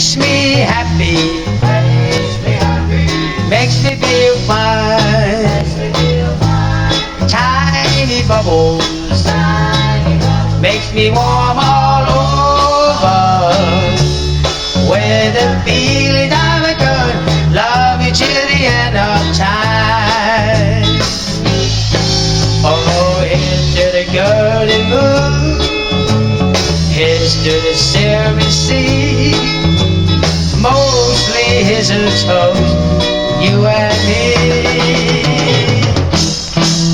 makes me happy, makes me feel fine. Tiny bubbles, makes me warm all over. With the feeling of a good love you till the end of time. Oh, here's to the golden moon, here's to the silvery sea. Mostly here's a toast, you and me.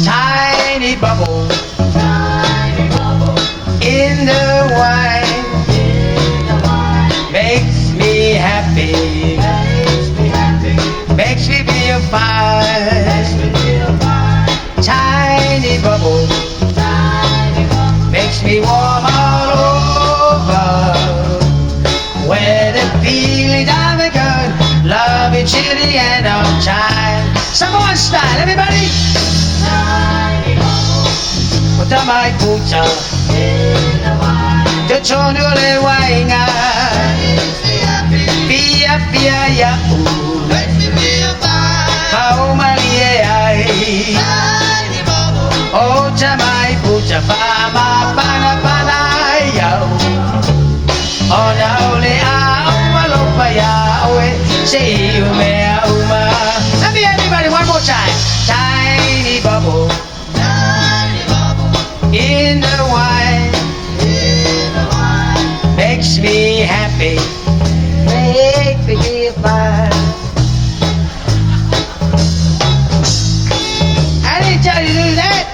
Tiny bubble in the wine, makes me happy, makes me feel fine. Tiny bubble, makes me warm all over. Where the feeling of a good love you till the end of time. Samoan style, everybody. Puta mai puta, the tono le wainga. Pia pia ya ooh, how malie. Oh, tamai puta fama pana pana ya. Oh, now le a ya we see you me uma. Let me everybody one more time. Tiny bubble in the wine, makes me happy, make me feel fine. I didn't tell you to do that.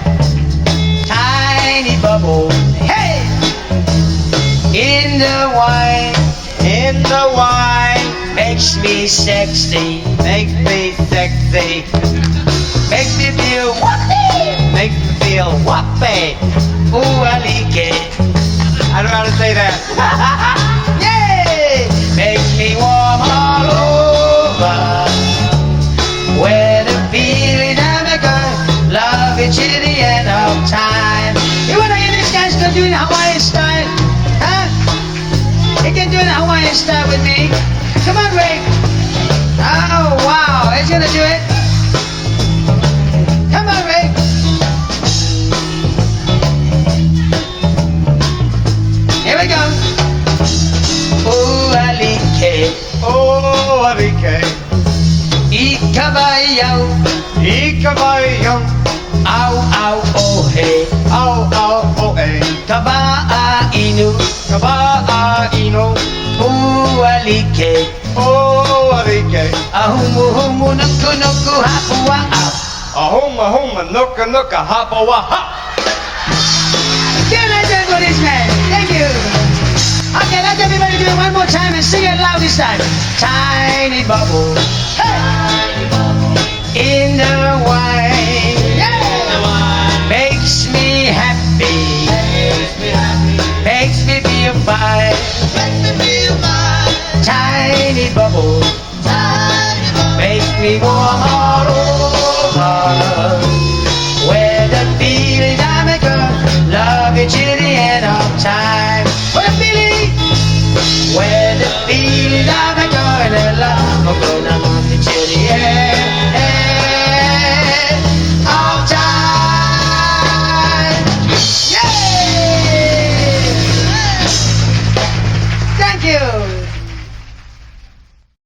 Tiny bubble, hey, in the wine, makes me sexy, makes me sexy, makes me feel whoopee, makes me feel whoopee. Ooh, I like it. I don't know how to say that. Yay! Makes me warm all over. Where the feeling of a good love you till the end of time. You wanna hear this guy's gonna do the Hawaiian style? Huh? He can do the Hawaiian style with me. Come on, Ray. Oh, wow. He's gonna do it. Come on, Ray. Here we go. Oh, alike. Oh, alike. Ikabayaw. Ikabayaw. Au, au, oh, hey. Au, au, oh, eh. Kabaa inu. Kabaa ino. Oh, alike. Oh, alike. Ahumu, humu, nuku, nuku, hapua, up. Ahoma, homa, nuka, nuka, hapa, waha. Give it a hand for this man. Thank you. Okay, let everybody do it one more time and sing it loud this time. Tiny bubble, hey, in the